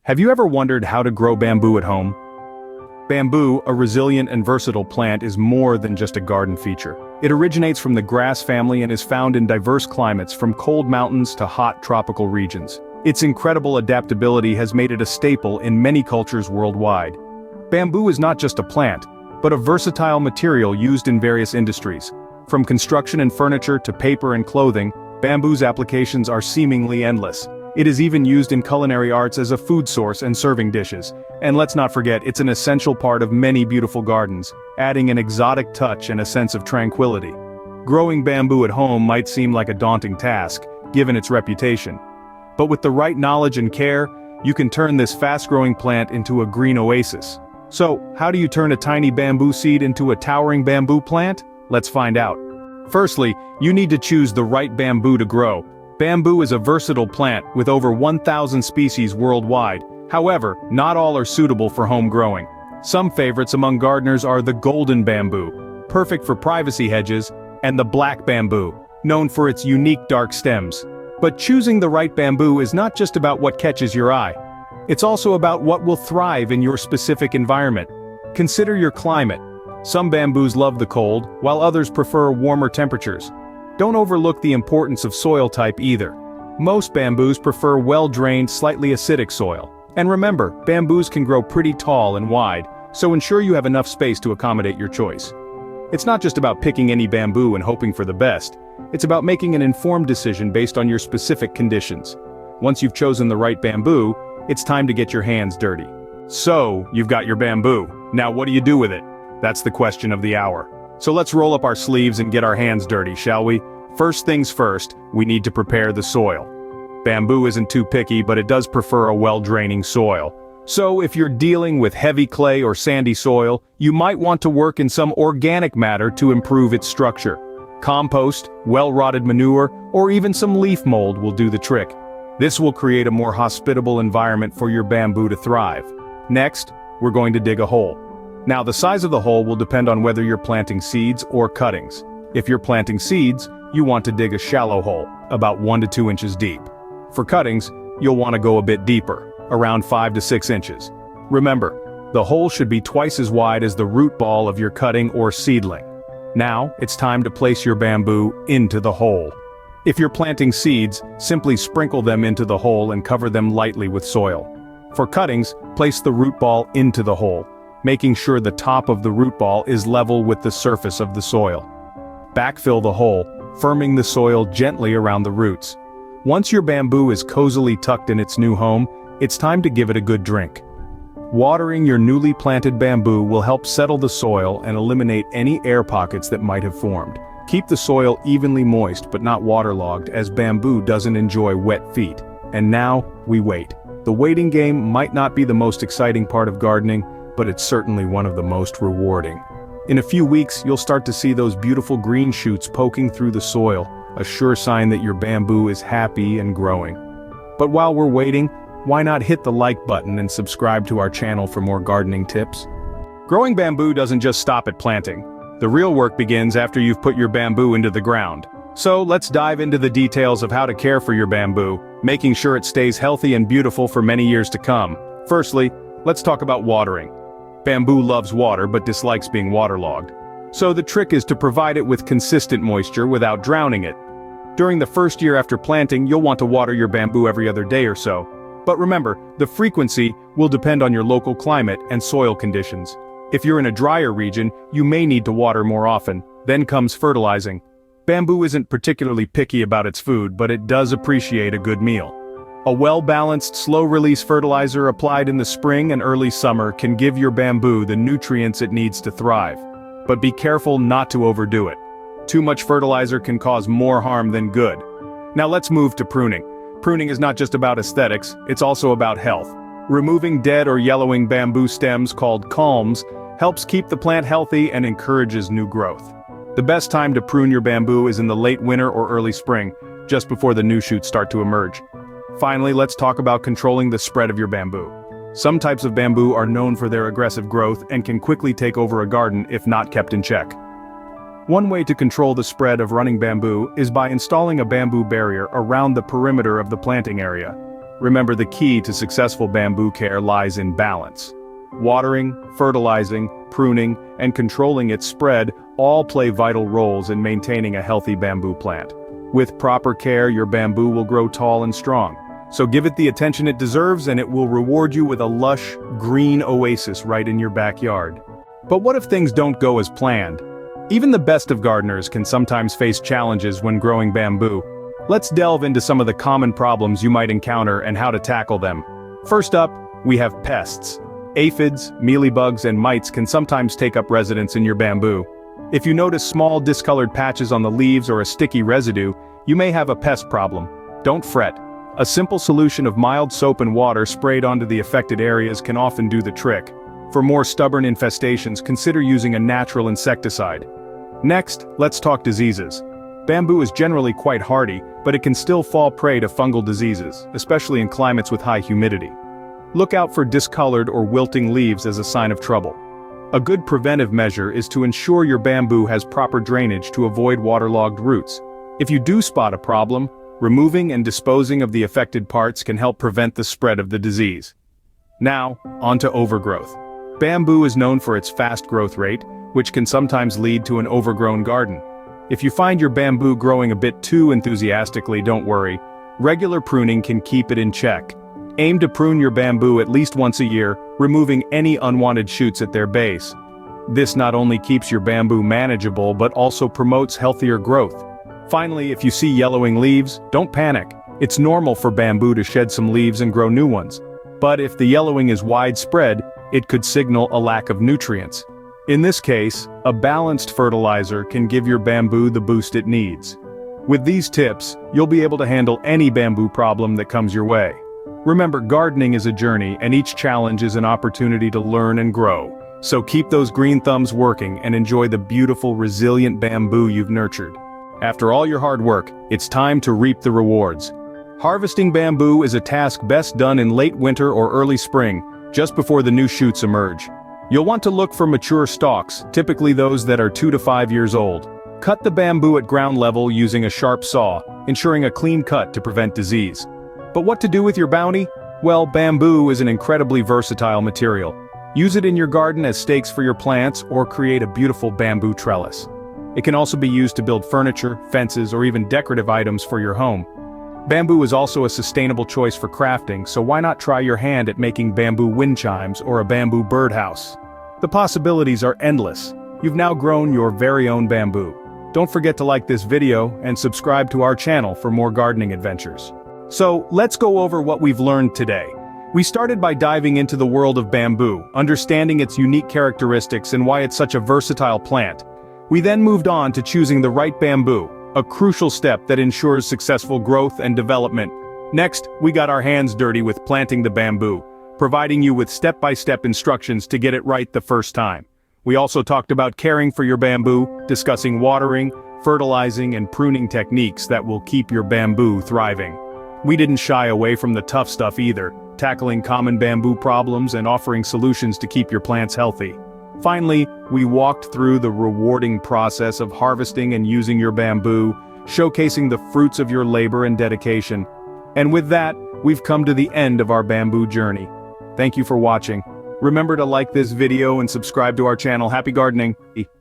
Have you ever wondered how to grow bamboo at home? Bamboo, a resilient and versatile plant, is more than just a garden feature. It originates from the grass family and is found in diverse climates from cold mountains to hot tropical regions. Its incredible adaptability has made it a staple in many cultures worldwide. Bamboo is not just a plant, but a versatile material used in various industries. From construction and furniture to paper and clothing, bamboo's applications are seemingly endless. It is even used in culinary arts as a food source and serving dishes. And let's not forget, it's an essential part of many beautiful gardens, adding an exotic touch and a sense of tranquility. Growing bamboo at home might seem like a daunting task, given its reputation. But with the right knowledge and care, you can turn this fast-growing plant into a green oasis. So, how do you turn a tiny bamboo seed into a towering bamboo plant? Let's find out. Firstly, you need to choose the right bamboo to grow. Bamboo is a versatile plant with over 1,000 species worldwide. However, not all are suitable for home growing. Some favorites among gardeners are the golden bamboo, perfect for privacy hedges, and the black bamboo, known for its unique dark stems. But choosing the right bamboo is not just about what catches your eye. It's also about what will thrive in your specific environment. Consider your climate. Some bamboos love the cold, while others prefer warmer temperatures. Don't overlook the importance of soil type either. Most bamboos prefer well-drained, slightly acidic soil. And remember, bamboos can grow pretty tall and wide, so ensure you have enough space to accommodate your choice. It's not just about picking any bamboo and hoping for the best. It's about making an informed decision based on your specific conditions. Once you've chosen the right bamboo, it's time to get your hands dirty. So, you've got your bamboo. Now what do you do with it? That's the question of the hour. So let's roll up our sleeves and get our hands dirty, shall we? First things first, we need to prepare the soil. Bamboo isn't too picky, but it does prefer a well-draining soil. So if you're dealing with heavy clay or sandy soil, you might want to work in some organic matter to improve its structure. Compost, well-rotted manure, or even some leaf mold will do the trick. This will create a more hospitable environment for your bamboo to thrive. Next, we're going to dig a hole. Now the size of the hole will depend on whether you're planting seeds or cuttings. If you're planting seeds, you want to dig a shallow hole, about 1 to 2 inches deep. For cuttings, you'll want to go a bit deeper, around 5 to 6 inches. Remember, the hole should be twice as wide as the root ball of your cutting or seedling. Now, it's time to place your bamboo into the hole. If you're planting seeds, simply sprinkle them into the hole and cover them lightly with soil. For cuttings, place the root ball into the hole, making sure the top of the root ball is level with the surface of the soil. Backfill the hole, firming the soil gently around the roots. Once your bamboo is cozily tucked in its new home, it's time to give it a good drink. Watering your newly planted bamboo will help settle the soil and eliminate any air pockets that might have formed. Keep the soil evenly moist but not waterlogged, as bamboo doesn't enjoy wet feet. And now, we wait. The waiting game might not be the most exciting part of gardening, but it's certainly one of the most rewarding. In a few weeks, you'll start to see those beautiful green shoots poking through the soil, a sure sign that your bamboo is happy and growing. But while we're waiting, why not hit the like button and subscribe to our channel for more gardening tips? Growing bamboo doesn't just stop at planting. The real work begins after you've put your bamboo into the ground. So let's dive into the details of how to care for your bamboo, making sure it stays healthy and beautiful for many years to come. Firstly, let's talk about watering. Bamboo loves water but dislikes being waterlogged. So the trick is to provide it with consistent moisture without drowning it. During the first year after planting, you'll want to water your bamboo every other day or so. But remember, the frequency will depend on your local climate and soil conditions. If you're in a drier region, you may need to water more often. Then comes fertilizing. Bamboo isn't particularly picky about its food, but it does appreciate a good meal. A well-balanced, slow-release fertilizer applied in the spring and early summer can give your bamboo the nutrients it needs to thrive. But be careful not to overdo it. Too much fertilizer can cause more harm than good. Now let's move to pruning. Pruning is not just about aesthetics, it's also about health. Removing dead or yellowing bamboo stems, called culms, helps keep the plant healthy and encourages new growth. The best time to prune your bamboo is in the late winter or early spring, just before the new shoots start to emerge. Finally, let's talk about controlling the spread of your bamboo. Some types of bamboo are known for their aggressive growth and can quickly take over a garden if not kept in check. One way to control the spread of running bamboo is by installing a bamboo barrier around the perimeter of the planting area. Remember, the key to successful bamboo care lies in balance. Watering, fertilizing, pruning, and controlling its spread all play vital roles in maintaining a healthy bamboo plant. With proper care, your bamboo will grow tall and strong. So give it the attention it deserves and it will reward you with a lush, green oasis right in your backyard. But what if things don't go as planned? Even the best of gardeners can sometimes face challenges when growing bamboo. Let's delve into some of the common problems you might encounter and how to tackle them. First up, we have pests. Aphids, mealybugs, and mites can sometimes take up residence in your bamboo. If you notice small discolored patches on the leaves or a sticky residue, you may have a pest problem. Don't fret. A simple solution of mild soap and water sprayed onto the affected areas can often do the trick. For more stubborn infestations, consider using a natural insecticide. Next, let's talk diseases. Bamboo is generally quite hardy, but it can still fall prey to fungal diseases, especially in climates with high humidity. Look out for discolored or wilting leaves as a sign of trouble. A good preventive measure is to ensure your bamboo has proper drainage to avoid waterlogged roots. If you do spot a problem, removing and disposing of the affected parts can help prevent the spread of the disease. Now, on to overgrowth. Bamboo is known for its fast growth rate, which can sometimes lead to an overgrown garden. If you find your bamboo growing a bit too enthusiastically, don't worry. Regular pruning can keep it in check. Aim to prune your bamboo at least once a year, removing any unwanted shoots at their base. This not only keeps your bamboo manageable but also promotes healthier growth. Finally, if you see yellowing leaves, don't panic. It's normal for bamboo to shed some leaves and grow new ones. But if the yellowing is widespread, it could signal a lack of nutrients. In this case, a balanced fertilizer can give your bamboo the boost it needs. With these tips, you'll be able to handle any bamboo problem that comes your way. Remember, gardening is a journey and each challenge is an opportunity to learn and grow. So keep those green thumbs working and enjoy the beautiful, resilient bamboo you've nurtured. After all your hard work, it's time to reap the rewards. Harvesting bamboo is a task best done in late winter or early spring, just before the new shoots emerge. You'll want to look for mature stalks, typically those that are 2 to 5 years old. Cut the bamboo at ground level using a sharp saw, ensuring a clean cut to prevent disease. But what to do with your bounty? Well, bamboo is an incredibly versatile material. Use it in your garden as stakes for your plants or create a beautiful bamboo trellis. It can also be used to build furniture, fences, or even decorative items for your home. Bamboo is also a sustainable choice for crafting, so why not try your hand at making bamboo wind chimes or a bamboo birdhouse? The possibilities are endless. You've now grown your very own bamboo. Don't forget to like this video and subscribe to our channel for more gardening adventures. So, let's go over what we've learned today. We started by diving into the world of bamboo, understanding its unique characteristics and why it's such a versatile plant. We then moved on to choosing the right bamboo, a crucial step that ensures successful growth and development. Next, we got our hands dirty with planting the bamboo, providing you with step-by-step instructions to get it right the first time. We also talked about caring for your bamboo, discussing watering, fertilizing, and pruning techniques that will keep your bamboo thriving. We didn't shy away from the tough stuff either, tackling common bamboo problems and offering solutions to keep your plants healthy. Finally, we walked through the rewarding process of harvesting and using your bamboo, showcasing the fruits of your labor and dedication. And with that, we've come to the end of our bamboo journey. Thank you for watching. Remember to like this video and subscribe to our channel. Happy gardening!